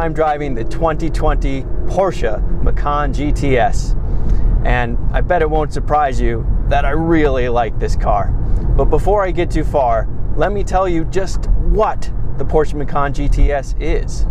I'm driving the 2020 Porsche Macan GTS. And I bet it won't surprise you that I really like this car. But before I get too far, let me tell you just what the Porsche Macan GTS is.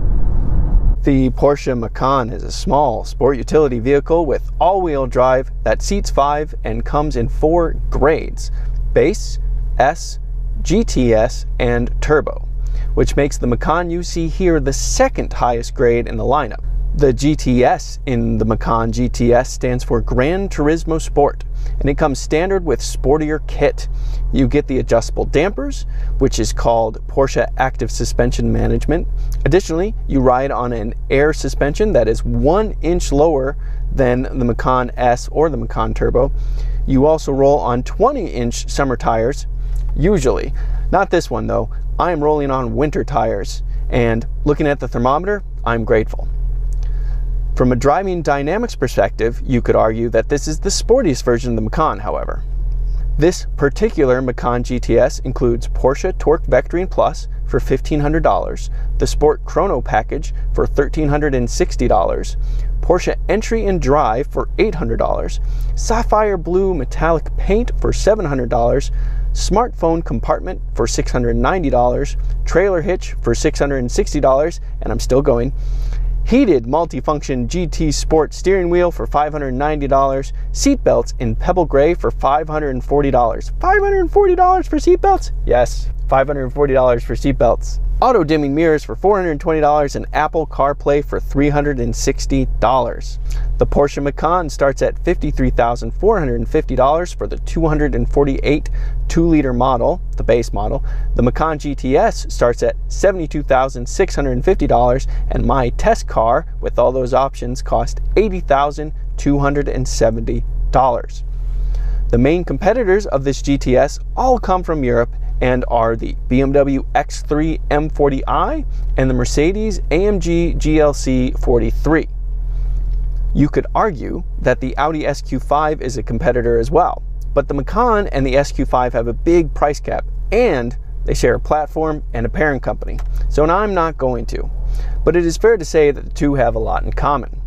The Porsche Macan is a small sport utility vehicle with all-wheel drive that seats 5 and comes in 4 grades: Base, S, GTS, and Turbo, which makes the Macan you see here the second highest grade in the lineup. The GTS in the Macan GTS stands for Gran Turismo Sport, and it comes standard with sportier kit. You get the adjustable dampers, which is called Porsche Active Suspension Management. Additionally, you ride on an air suspension that is 1 inch lower than the Macan S or the Macan Turbo. You also roll on 20-inch summer tires, usually. Not this one though. I am rolling on winter tires, and looking at the thermometer, I'm grateful. From a driving dynamics perspective, you could argue that this is the sportiest version of the Macan, however. This particular Macan GTS includes Porsche Torque Vectoring Plus for $1,500, the Sport Chrono package for $1,360, Porsche Entry and Drive for $800, Sapphire Blue Metallic Paint for $700, Smartphone Compartment for $690, Trailer Hitch for $660, and I'm still going, Heated Multifunction GT Sport Steering Wheel for $590, Seatbelts in Pebble Gray for $540. $540 for seatbelts? Yes, $540 for seatbelts. Auto dimming mirrors for $420 and Apple CarPlay for $360. The Porsche Macan starts at $53,450 for the 248 2-liter model, the base model. The Macan GTS starts at $72,650, and my test car with all those options cost $80,270. The main competitors of this GTS all come from Europe and are the BMW X3 M40i and the Mercedes AMG GLC 43. You could argue that the Audi SQ5 is a competitor as well, but the Macan and the SQ5 have a big price gap, and they share a platform and a parent company, so now I'm not going to. But it is fair to say that the two have a lot in common.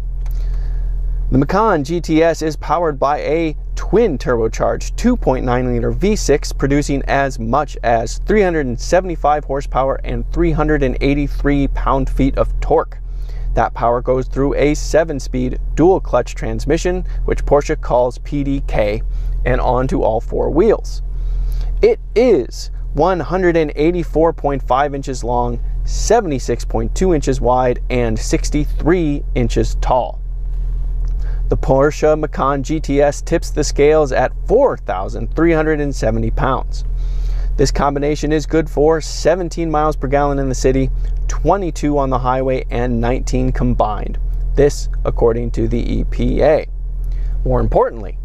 The Macan GTS is powered by a twin turbocharged 2.9-liter V6 producing as much as 375 horsepower and 383 pound-feet of torque. That power goes through a 7-speed dual clutch transmission, which Porsche calls PDK, and onto all 4 wheels. It is 184.5 inches long, 76.2 inches wide, and 63 inches tall. The Porsche Macan GTS tips the scales at 4,370 pounds. This combination is good for 17 miles per gallon in the city, 22 on the highway, and 19 combined. This according to the EPA. More importantly,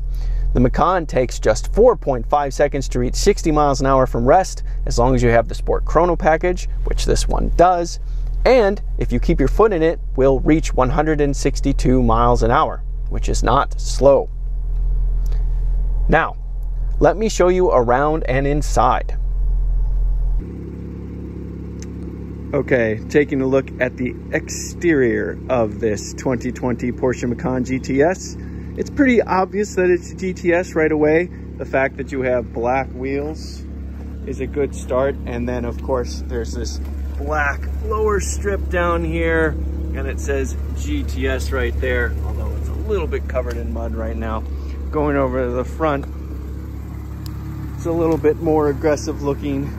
the Macan takes just 4.5 seconds to reach 60 miles an hour from rest, as long as you have the Sport Chrono package, which this one does, and if you keep your foot in it, will reach 162 miles an hour, which is not slow. Now, let me show you around and inside. Okay, taking a look at the exterior of this 2020 Porsche Macan GTS. It's pretty obvious that it's a GTS right away. The fact that you have black wheels is a good start. And then of course there's this black lower strip down here, and it says GTS right there, although it's a little bit covered in mud right now. Going over to the front, it's a little bit more aggressive looking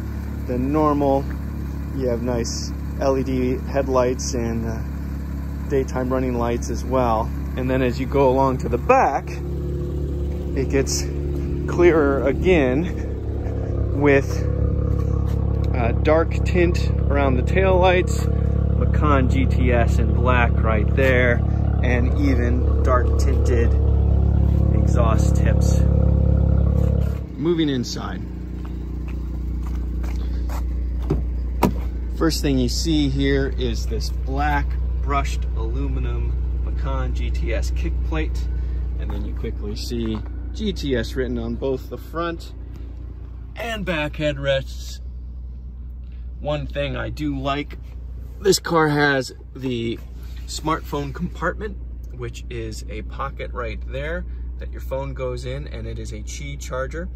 than normal. You have nice LED headlights and daytime running lights as well. And then as you go along to the back, it gets clearer again with dark tint around the tail lights, Macan GTS in black right there, and even dark tinted exhaust tips. Moving inside. First thing you see here is this black brushed aluminum Macan GTS kick plate, and then you quickly see GTS written on both the front and back headrests. One thing I do like, this car has the smartphone compartment, which is a pocket right there that your phone goes in, and it is a Qi charger.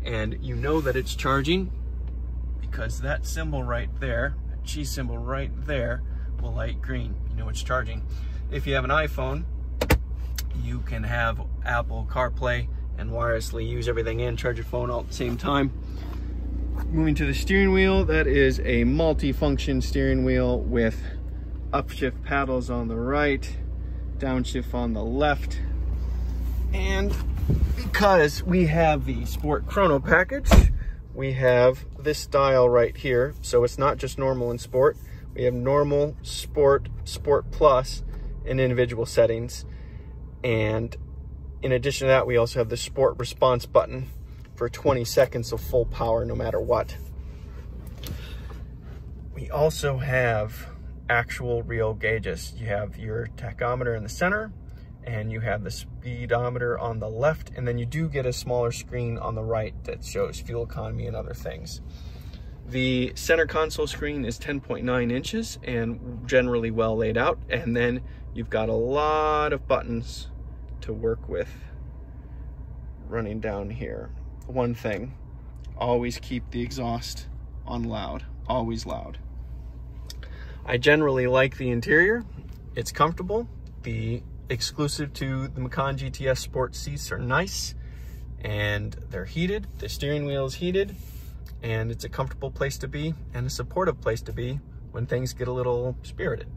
And you know that it's charging because that symbol right there, that Qi symbol right there, will light green. You know it's charging. If you have an iPhone, you can have Apple CarPlay and wirelessly use everything and charge your phone all at the same time. Moving to the steering wheel, that is a multi-function steering wheel with upshift paddles on the right, downshift on the left. And because we have the Sport Chrono package, we have this dial right here. So it's not just normal and sport. We have normal, sport, sport plus in individual settings. And in addition to that, we also have the sport response button for 20 seconds of full power no matter what. We also have actual real gauges. You have your tachometer in the center, and you have the speedometer on the left, and then you do get a smaller screen on the right that shows fuel economy and other things. The center console screen is 10.9 inches and generally well laid out, and then you've got a lot of buttons to work with running down here. One thing, always keep the exhaust on loud, always loud. I generally like the interior. It's comfortable. The exclusive to the Macan GTS Sport seats are nice, and they're heated. The steering wheel is heated, and it's a comfortable place to be and a supportive place to be when things get a little spirited.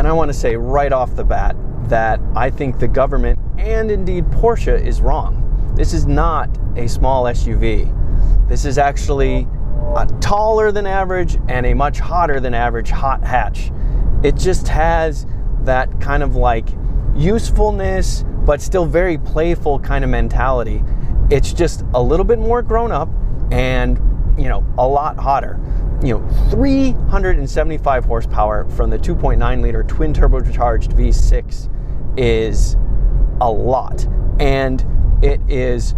I want to say right off the bat that I think the government and indeed Porsche is wrong. This is not a small SUV. This is actually a taller than average and a much hotter than average hot hatch. It just has that kind of like usefulness but still very playful kind of mentality. It's just a little bit more grown up and, you know, a lot hotter. You know, 375 horsepower from the 2.9 liter twin turbocharged V6 is a lot, and it is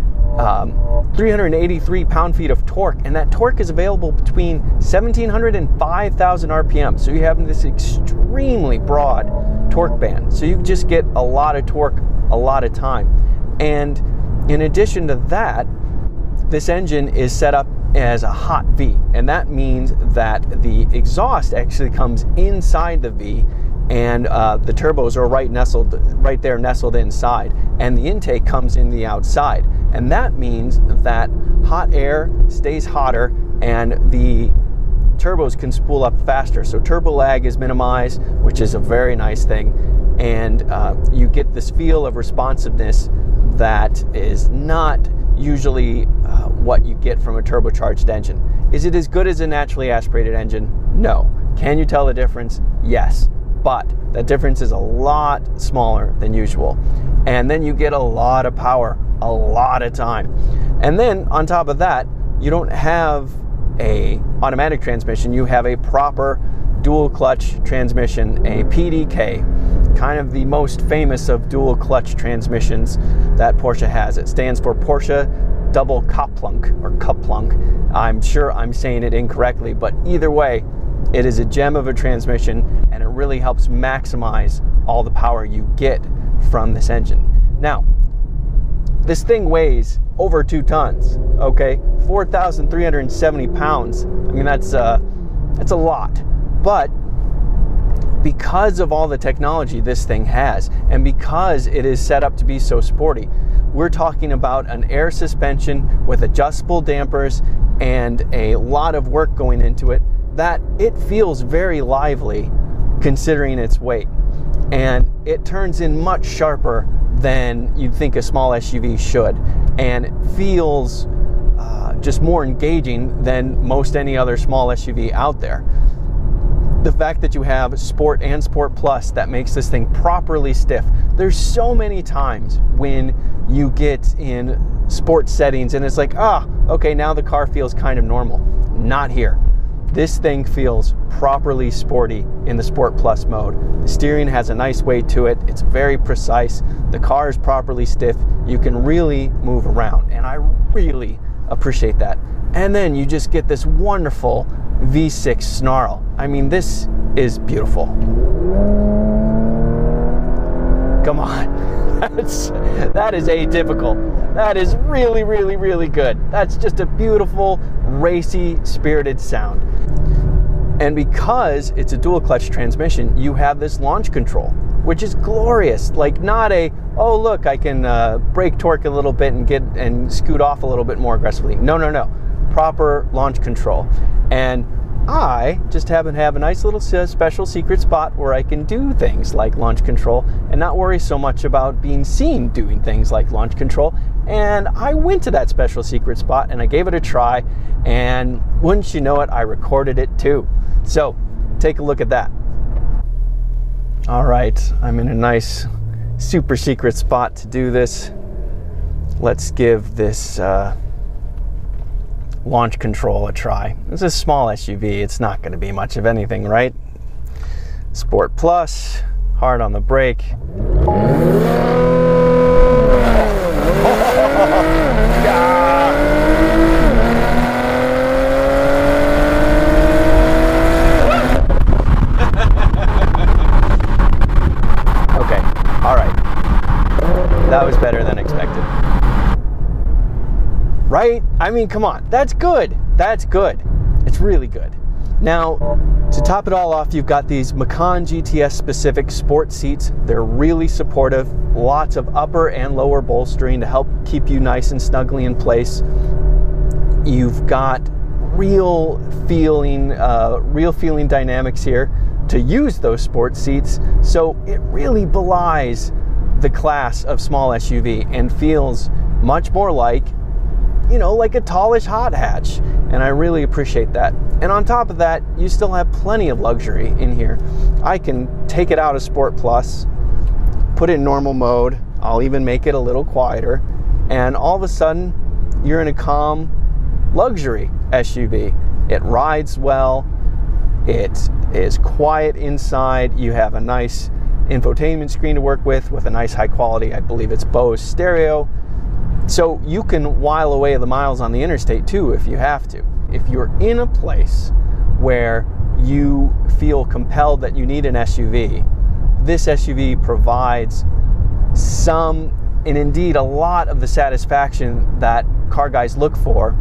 383 pound-feet of torque, and that torque is available between 1,700 and 5,000 RPM. So you have this extremely broad torque band. So you just get a lot of torque, a lot of time. And in addition to that, this engine is set up as a hot V, and that means that the exhaust actually comes inside the V, and the turbos are right there nestled inside, and the intake comes in the outside, and that means that hot air stays hotter and the turbos can spool up faster. So turbo lag is minimized, which is a very nice thing, and you get this feel of responsiveness that is not usually what you get from a turbocharged engine. Is it as good as a naturally aspirated engine? No. Can you tell the difference? Yes. But that difference is a lot smaller than usual. And then you get a lot of power, a lot of time. And then on top of that, you don't have a automatic transmission, you have a proper dual clutch transmission, a PDK, kind of the most famous of dual clutch transmissions that Porsche has. It stands for Porsche Double Kupplung or Kupplung. I'm sure I'm saying it incorrectly, but either way, it is a gem of a transmission, and it really helps maximize all the power you get from this engine. Now, this thing weighs over 2 tons, okay? 4,370 pounds. I mean, that's a lot. But because of all the technology this thing has, and because it is set up to be so sporty, we're talking about an air suspension with adjustable dampers and a lot of work going into it, that it feels very lively considering its weight. And it turns in much sharper than you'd think a small SUV should, and it feels just more engaging than most any other small SUV out there. the fact that you have Sport and Sport Plus that makes this thing properly stiff. There's so many times when you get in sport settings and it's like, okay, now the car feels kind of normal. Not here. This thing feels properly sporty in the Sport Plus mode. The steering has a nice weight to it. It's very precise. The car is properly stiff. You can really move around, and I really appreciate that. And then you just get this wonderful V6 snarl. I mean, this is beautiful. Come on. That is atypical. That is really, really, really good. That's just a beautiful, racy, spirited sound. And because it's a dual clutch transmission, you have this launch control, which is glorious. Like, not a, oh look, I can brake torque a little bit and scoot off a little bit more aggressively. No, no, no. Proper launch control. And I just happen to have a nice little special secret spot where I can do things like launch control and not worry so much about being seen doing things like launch control. And I went to that special secret spot and I gave it a try, and wouldn't you know it, I recorded it too. So take a look at that. All right, I'm in a nice super secret spot to do this. Let's give this launch control a try. It's a small SUV. It's not going to be much of anything, right? Sport Plus, hard on the brake. Okay, all right. That was better than expected. Right? I mean, come on. That's good. That's good. It's really good. Now, to top it all off, you've got these Macan GTS specific sport seats. They're really supportive. Lots of upper and lower bolstering to help keep you nice and snugly in place. You've got real feeling dynamics here to use those sport seats. So it really belies the class of small SUV and feels much more like, you know, like a tallish hot hatch, and I really appreciate that. And on top of that, you still have plenty of luxury in here. I can take it out of Sport Plus, put it in normal mode, I'll even make it a little quieter, and all of a sudden, you're in a calm luxury SUV. It rides well, it is quiet inside, you have a nice infotainment screen to work with a nice high quality, I believe it's Bose stereo. So you can while away the miles on the interstate too if you have to. If you're in a place where you feel compelled that you need an SUV, this SUV provides some, and indeed a lot of the satisfaction that car guys look for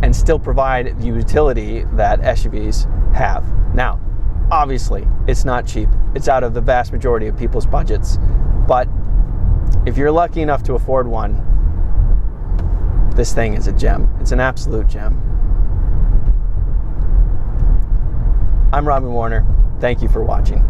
and still provide the utility that SUVs have. Now, obviously, it's not cheap. It's out of the vast majority of people's budgets. But if you're lucky enough to afford one, this thing is a gem. It's an absolute gem. I'm Robin Warner. Thank you for watching.